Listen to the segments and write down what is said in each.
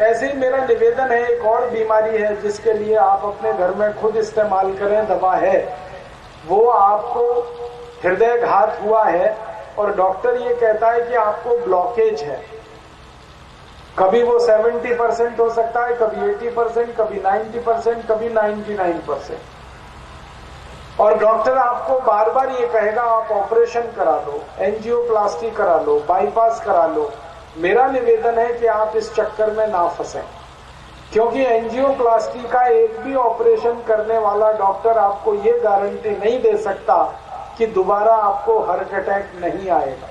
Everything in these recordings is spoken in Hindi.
ऐसे ही मेरा निवेदन है, एक और बीमारी है जिसके लिए आप अपने घर में खुद इस्तेमाल करें, दवा है, वो आपको हृदयघात हुआ है और डॉक्टर ये कहता है कि आपको ब्लॉकेज है। कभी वो 70% हो सकता है, कभी 80%, कभी 90%, कभी 99%। और डॉक्टर आपको बार बार ये कहेगा आप ऑपरेशन करा लो, एंजियोप्लास्टी करा लो, बाईपास करा लो। मेरा निवेदन है कि आप इस चक्कर में ना फंसें, क्योंकि एंजियोप्लास्टी का एक भी ऑपरेशन करने वाला डॉक्टर आपको ये गारंटी नहीं दे सकता कि दोबारा आपको हार्ट अटैक नहीं आएगा।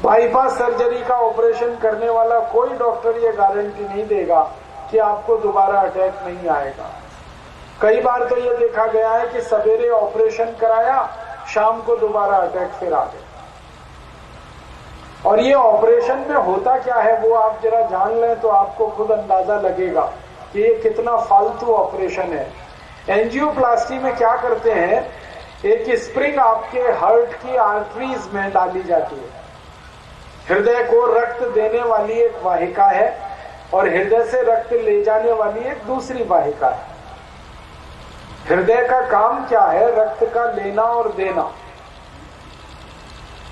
बाईपास सर्जरी का ऑपरेशन करने वाला कोई डॉक्टर ये गारंटी नहीं देगा कि आपको दोबारा अटैक नहीं आएगा। कई बार तो ये देखा गया है कि सवेरे ऑपरेशन कराया, शाम को दोबारा अटैक फिर आ गया। और ये ऑपरेशन में होता क्या है वो आप जरा जान लें तो आपको खुद अंदाजा लगेगा कि ये कितना फालतू ऑपरेशन है। एंजियोप्लास्टी में क्या करते हैं, एक स्प्रिंग आपके हार्ट की आर्टरीज में डाली जाती है। हृदय को रक्त देने वाली एक वाहिका है और हृदय से रक्त ले जाने वाली एक दूसरी वाहिका है। हृदय का काम क्या है, रक्त का लेना और देना।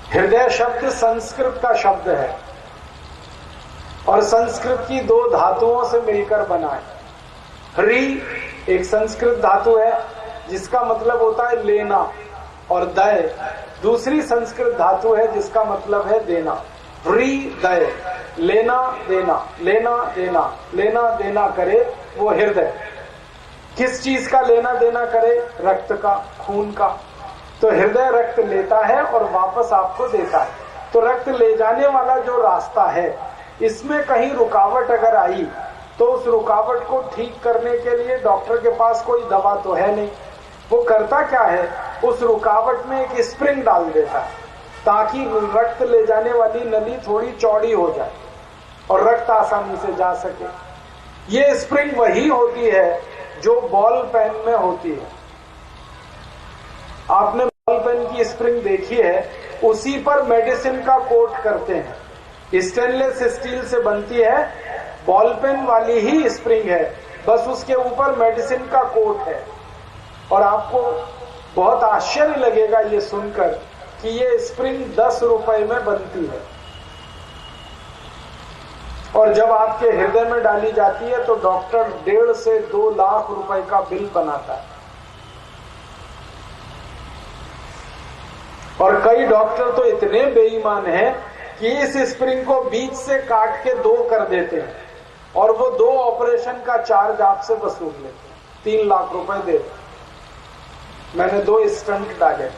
हृदय शब्द संस्कृत का शब्द है और संस्कृत की दो धातुओं से मिलकर बना है। ह्री एक संस्कृत धातु है जिसका मतलब होता है लेना, और दय दूसरी संस्कृत धातु है जिसका मतलब है देना। ह्री दय, लेना देना, लेना देना, लेना देना करे वो हृदय। किस चीज का लेना देना करे? रक्त का, खून का। तो हृदय रक्त लेता है और वापस आपको देता है। तो रक्त ले जाने वाला जो रास्ता है, इसमें कहीं रुकावट अगर आई तो उस रुकावट को ठीक करने के लिए डॉक्टर के पास कोई दवा तो है नहीं। वो करता क्या है, उस रुकावट में एक स्प्रिंग डाल देता है ताकि रक्त ले जाने वाली नली थोड़ी चौड़ी हो जाए और रक्त आसानी से जा सके। ये स्प्रिंग वही होती है जो बॉल पेन में होती है। आपने बॉल पेन की स्प्रिंग देखी है, उसी पर मेडिसिन का कोट करते हैं। स्टेनलेस स्टील से बनती है, बॉल पेन वाली ही स्प्रिंग है, बस उसके ऊपर मेडिसिन का कोट है। और आपको बहुत आश्चर्य लगेगा ये सुनकर कि ये स्प्रिंग 10 रुपए में बनती है और जब आपके हृदय में डाली जाती है तो डॉक्टर 1.5 से 2 लाख रुपए का बिल बनाता है। और कई डॉक्टर तो इतने बेईमान हैं कि इस स्प्रिंग को बीच से काट के 2 कर देते हैं और वो 2 ऑपरेशन का चार्ज आपसे वसूल लेते हैं। 3 लाख रुपए दे, मैंने 2 स्टंट डाले।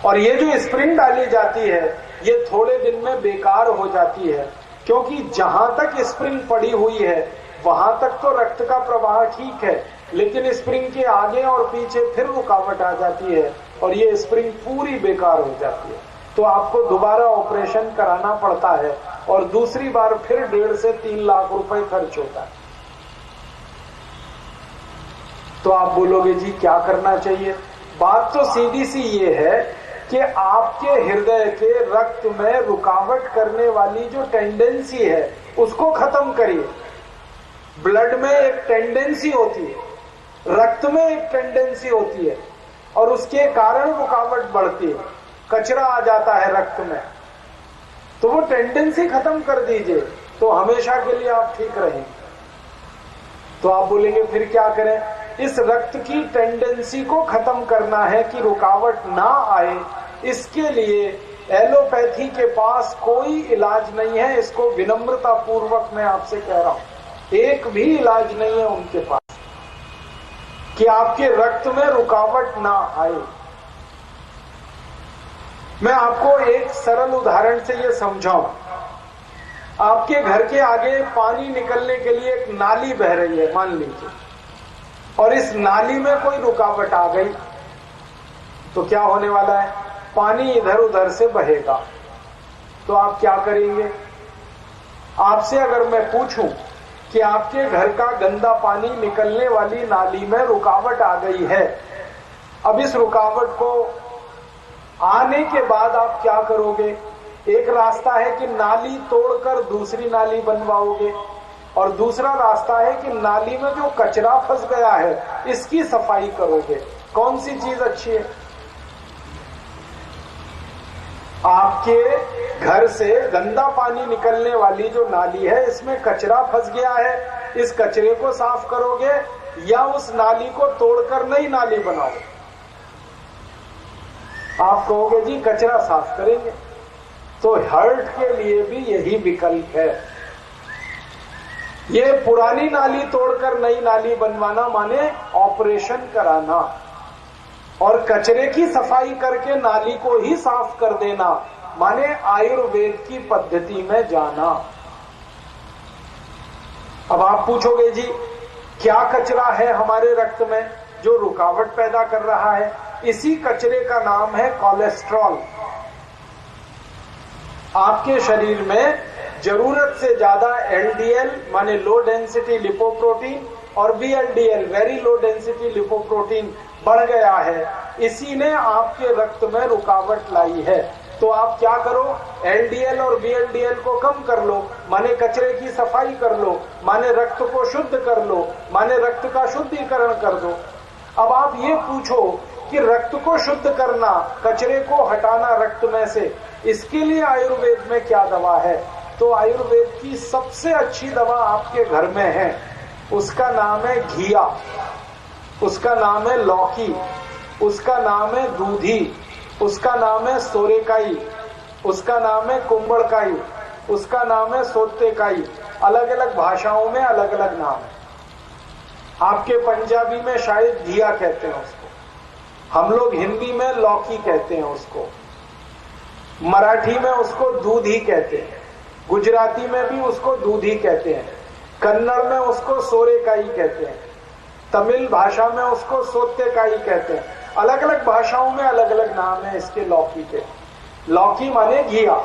और ये जो स्प्रिंग डाली जाती है ये थोड़े दिन में बेकार हो जाती है, क्योंकि जहां तक स्प्रिंग पड़ी हुई है वहां तक तो रक्त का प्रवाह ठीक है, लेकिन स्प्रिंग के आगे और पीछे फिर रुकावट आ जाती है और ये स्प्रिंग पूरी बेकार हो जाती है। तो आपको दोबारा ऑपरेशन कराना पड़ता है और दूसरी बार फिर 1.5 से 3 लाख रुपए खर्च होता है। तो आप बोलोगे जी क्या करना चाहिए? बात तो सीधी सी ये है कि आपके हृदय के रक्त में रुकावट करने वाली जो टेंडेंसी है उसको खत्म करिए। ब्लड में एक टेंडेंसी होती है, रक्त में एक टेंडेंसी होती है और उसके कारण रुकावट बढ़ती है, कचरा आ जाता है रक्त में। तो वो टेंडेंसी खत्म कर दीजिए तो हमेशा के लिए आप ठीक रहेंगे। तो आप बोलेंगे फिर क्या करें? इस रक्त की टेंडेंसी को खत्म करना है कि रुकावट ना आए, इसके लिए एलोपैथी के पास कोई इलाज नहीं है। इसको विनम्रता पूर्वक मैं आपसे कह रहा हूं, एक भी इलाज नहीं है उनके पास कि आपके रक्त में रुकावट ना आए। मैं आपको एक सरल उदाहरण से ये समझाऊं। आपके घर के आगे पानी निकलने के लिए एक नाली बह रही है मान लीजिए, और इस नाली में कोई रुकावट आ गई तो क्या होने वाला है? पानी इधर उधर से बहेगा। तो आप क्या करेंगे? आपसे अगर मैं पूछूं कि आपके घर का गंदा पानी निकलने वाली नाली में रुकावट आ गई है, अब इस रुकावट को आने के बाद आप क्या करोगे? एक रास्ता है कि नाली तोड़कर दूसरी नाली बनवाओगे, और दूसरा रास्ता है कि नाली में जो कचरा फंस गया है इसकी सफाई करोगे। कौन सी चीज अच्छी है? आपके घर से गंदा पानी निकलने वाली जो नाली है इसमें कचरा फंस गया है, इस कचरे को साफ करोगे या उस नाली को तोड़कर नई नाली बनाओ? आप कहोगे जी कचरा साफ करेंगे। तो हर्ट के लिए भी यही विकल्प है। ये पुरानी नाली तोड़कर नई नाली बनवाना माने ऑपरेशन कराना, और कचरे की सफाई करके नाली को ही साफ कर देना माने आयुर्वेद की पद्धति में जाना। अब आप पूछोगे जी क्या कचरा है हमारे रक्त में जो रुकावट पैदा कर रहा है? इसी कचरे का नाम है कोलेस्ट्रॉल। आपके शरीर में जरूरत से ज्यादा एलडीएल माने लो डेंसिटी लिपोप्रोटीन और VLDL very low density lipoprotein बढ़ गया है, इसी ने आपके रक्त में रुकावट लाई है। तो आप क्या करो, एलडीएल और बीएलडीएल को कम कर लो, माने कचरे की सफाई कर लो, माने रक्त को शुद्ध कर लो, माने रक्त का शुद्धिकरण कर दो। अब आप ये पूछो कि रक्त को शुद्ध करना, कचरे को हटाना रक्त में से, इसके लिए आयुर्वेद में क्या दवा है? तो आयुर्वेद की सबसे अच्छी दवा आपके घर में है, उसका नाम है घिया, उसका नाम है लौकी, उसका नाम है दूधी, उसका नाम है सोरेकाई, उसका नाम है कुंबड़काई, उसका नाम है सोतेकाई। अलग अलग भाषाओं में अलग अलग नाम है। आपके पंजाबी में शायद घिया कहते हैं उसको, हम लोग हिंदी में लौकी कहते हैं उसको, मराठी में उसको दूधी कहते हैं, गुजराती में भी उसको दूधी कहते हैं, कन्नड़ में उसको सोरेकाई कहते हैं, तमिल भाषा में उसको सोतेकाई कहते हैं। अलग अलग भाषाओं में अलग अलग नाम है इसके लौकी के। लौकी माने घिया,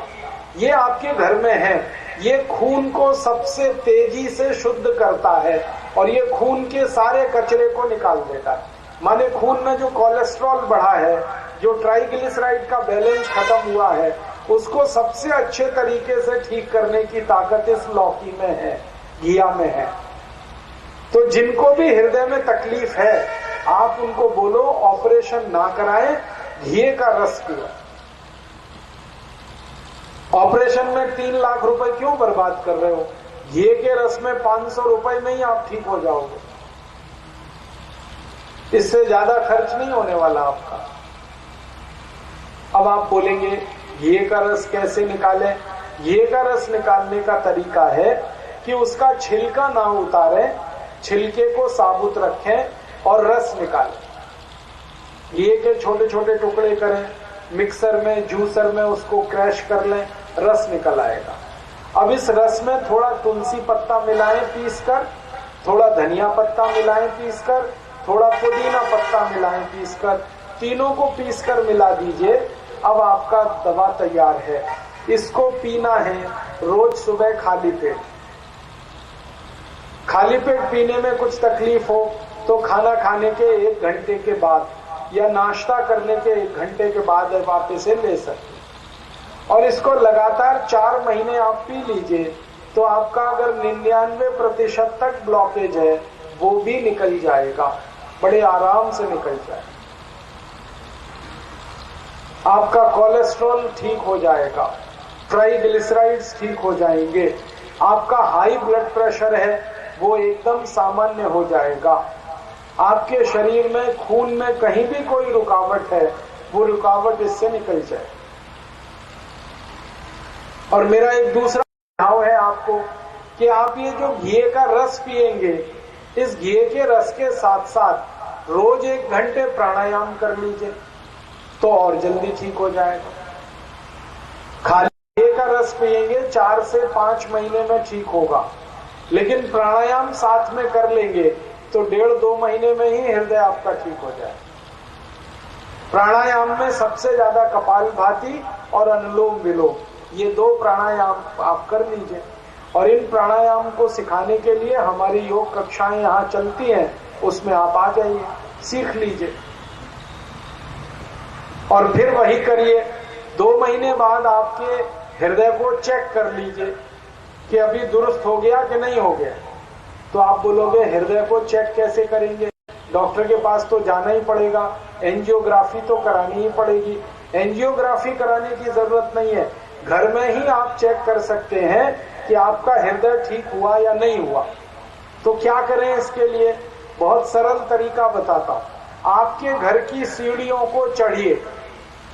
ये आपके घर में है, ये खून को सबसे तेजी से शुद्ध करता है और ये खून के सारे कचरे को निकाल देता है। माने खून में जो कोलेस्ट्रॉल बढ़ा है, जो ट्राइग्लिसराइड का बैलेंस खत्म हुआ है, उसको सबसे अच्छे तरीके से ठीक करने की ताकत इस लौकी में है, घिया में है। तो जिनको भी हृदय में तकलीफ है, आप उनको बोलो ऑपरेशन ना कराएं, घिये का रस पियो। ऑपरेशन में 3 लाख रुपए क्यों बर्बाद कर रहे हो? घिये के रस में 500 रुपए में ही आप ठीक हो जाओगे, इससे ज्यादा खर्च नहीं होने वाला आपका। अब आप बोलेंगे घिये का रस कैसे निकालें? घिये का रस निकालने का तरीका है कि उसका छिलका ना उतारें, छिलके को साबुत रखें और रस निकालें। घिये के छोटे छोटे टुकड़े करें, मिक्सर में जूसर में उसको क्रैश कर लें, रस निकल आएगा। अब इस रस में थोड़ा तुलसी पत्ता मिलाएं पीसकर, थोड़ा धनिया पत्ता मिलाएं पीसकर, थोड़ा पुदीना पत्ता मिलाएं पीसकर, तीनों को पीसकर मिला दीजिए। अब आपका दवा तैयार है। इसको पीना है रोज सुबह खाली पेट। खाली पेट पीने में कुछ तकलीफ हो तो खाना खाने के 1 घंटे के बाद या नाश्ता करने के 1 घंटे के बाद आप इसे ले सकते हैं। और इसको लगातार 4 महीने आप पी लीजिए तो आपका अगर 99% तक ब्लॉकेज है वो भी निकल जाएगा, बड़े आराम से निकल जाएगा। आपका कोलेस्ट्रॉल ठीक हो जाएगा, ट्राइग्लिसराइड्स ठीक हो जाएंगे, आपका हाई ब्लड प्रेशर है वो एकदम सामान्य हो जाएगा, आपके शरीर में खून में कहीं भी कोई रुकावट है वो रुकावट इससे निकल जाए। और मेरा एक दूसरा सुझाव है आपको कि आप ये जो घिये का रस पिएंगे, इस घिये के रस के साथ साथ रोज 1 घंटे प्राणायाम कर लीजिए तो और जल्दी ठीक हो जाएगा। खाली घिये का रस पिएंगे 4 से 5 महीने में ठीक होगा, लेकिन प्राणायाम साथ में कर लेंगे तो 1.5-2 महीने में ही हृदय आपका ठीक हो जाए। प्राणायाम में सबसे ज्यादा कपालभाति और अनुलोम विलोम, ये 2 प्राणायाम आप कर लीजिए। और इन प्राणायाम को सिखाने के लिए हमारी योग कक्षाएं यहाँ चलती हैं, उसमें आप आ जाइए, सीख लीजिए और फिर वही करिए। 2 महीने बाद आपके हृदय को चेक कर लीजिए कि अभी दुरुस्त हो गया कि नहीं हो गया। तो आप बोलोगे हृदय को चेक कैसे करेंगे, डॉक्टर के पास तो जाना ही पड़ेगा, एंजियोग्राफी तो करानी ही पड़ेगी। एंजियोग्राफी कराने की जरूरत नहीं है, घर में ही आप चेक कर सकते हैं कि आपका हृदय ठीक हुआ या नहीं हुआ। तो क्या करें इसके लिए, बहुत सरल तरीका बताता हूं। आपके घर की सीढ़ियों को चढ़िए,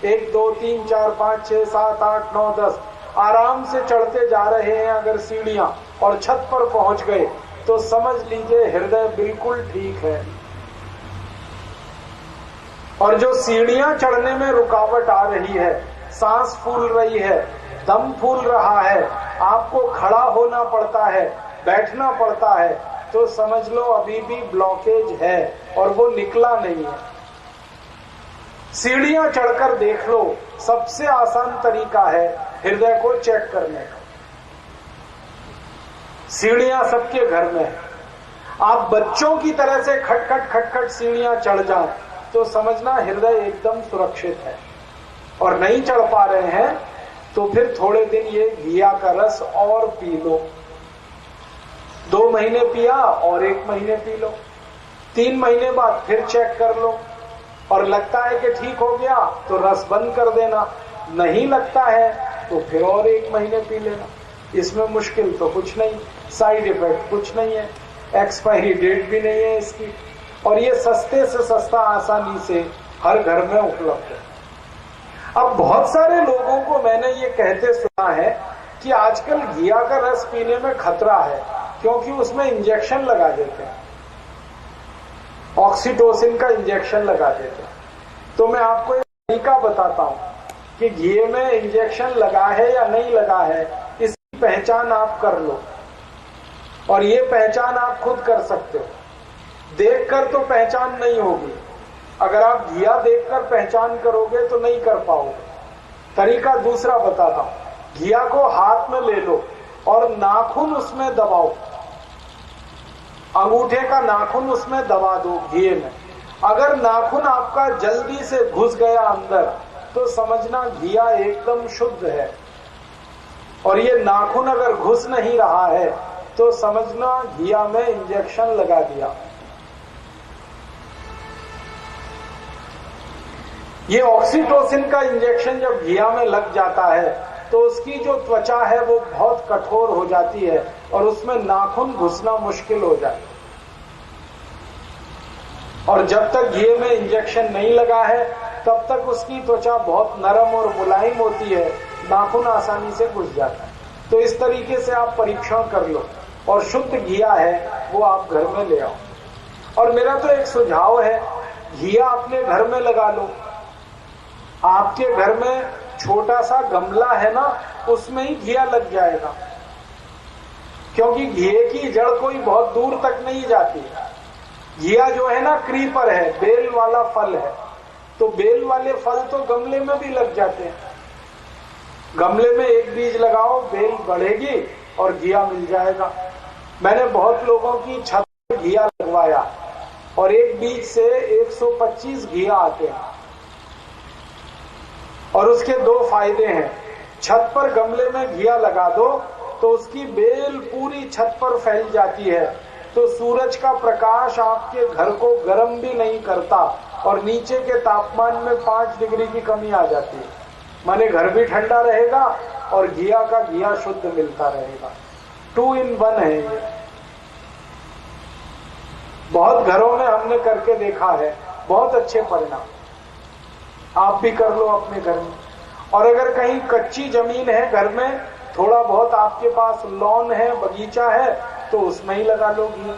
1 2 3 4 5 6 7 8 9 10 आराम से चढ़ते जा रहे हैं अगर सीढ़ियां, और छत पर पहुंच गए तो समझ लीजिए हृदय बिल्कुल ठीक है। और जो सीढ़ियां चढ़ने में रुकावट आ रही है, सांस फूल रही है, दम फूल रहा है, आपको खड़ा होना पड़ता है, बैठना पड़ता है, तो समझ लो अभी भी ब्लॉकेज है और वो निकला नहीं है। सीढ़ियां चढ़कर देख लो, सबसे आसान तरीका है हृदय को चेक करने का। सीढ़ियां सबके घर में है, आप बच्चों की तरह से खटखट खटखट सीढ़ियां चढ़ जाएं तो समझना हृदय एकदम सुरक्षित है। और नहीं चढ़ पा रहे हैं तो फिर थोड़े दिन ये घिया का रस और पी लो, 2 महीने पिया और 1 महीने पी लो, 3 महीने बाद फिर चेक कर लो, और लगता है कि ठीक हो गया तो रस बंद कर देना, नहीं लगता है तो फिर और 1 महीने पी लेना। इसमें मुश्किल तो कुछ नहीं, साइड इफेक्ट कुछ नहीं है, एक्सपायरी डेट भी नहीं है इसकी, और ये सस्ते से सस्ता आसानी से हर घर में उपलब्ध है। अब बहुत सारे लोगों को मैंने ये कहते सुना है कि आजकल घिया का रस पीने में खतरा है क्योंकि उसमें इंजेक्शन लगा देते हैं, ऑक्सीटोसिन का इंजेक्शन लगा देते हैं। तो मैं आपको एक तरीका बताता हूं कि घी में इंजेक्शन लगा है या नहीं लगा है, इसकी पहचान आप कर लो। और ये पहचान आप खुद कर सकते हो, देखकर तो पहचान नहीं होगी। अगर आप घिया देखकर पहचान करोगे तो नहीं कर पाओगे। तरीका दूसरा बताता हूं, घिया को हाथ में ले लो और नाखून उसमें दबाओ, अंगूठे का नाखून उसमें दबा दो घी में। अगर नाखून आपका जल्दी से घुस गया अंदर तो समझना घिया एकदम शुद्ध है, और ये नाखून अगर घुस नहीं रहा है तो समझना घिया में इंजेक्शन लगा दिया। ये ऑक्सीटोसिन का इंजेक्शन जब घिया में लग जाता है तो उसकी जो त्वचा है वो बहुत कठोर हो जाती है और उसमें नाखून घुसना मुश्किल हो जाए। और जब तक घी में इंजेक्शन नहीं लगा है तब तक उसकी त्वचा बहुत नरम और मुलायम होती है, नाखून आसानी से घुस जाता है। तो इस तरीके से आप परीक्षण कर लो और शुद्ध घिया है वो आप घर में ले आओ। और मेरा तो एक सुझाव है, घिया अपने घर में लगा लो। आपके घर में छोटा सा गमला है ना, उसमें ही घिया लग जाएगा, क्योंकि घिये की जड़ कोई बहुत दूर तक नहीं जाती। घिया जो है ना क्रीपर है, बेल वाला फल है, तो बेल वाले फल तो गमले में भी लग जाते हैं। गमले में एक बीज लगाओ, बेल बढ़ेगी और घिया मिल जाएगा। मैंने बहुत लोगों की छत पर घिया लगवाया और एक बीज से 125 घिया आते हैं। और उसके 2 फायदे हैं, छत पर गमले में घिया लगा दो तो उसकी बेल पूरी छत पर फैल जाती है, तो सूरज का प्रकाश आपके घर को गर्म भी नहीं करता और नीचे के तापमान में 5 डिग्री की कमी आ जाती है। माने घर भी ठंडा रहेगा और घिया का घिया शुद्ध मिलता रहेगा। 2 in 1 है ये। बहुत घरों में हमने करके देखा है, बहुत अच्छे परिणाम। आप भी कर लो अपने घर में। और अगर कहीं कच्ची जमीन है घर में, थोड़ा बहुत आपके पास लॉन है, बगीचा है, तो उसमें ही लगा लो घी।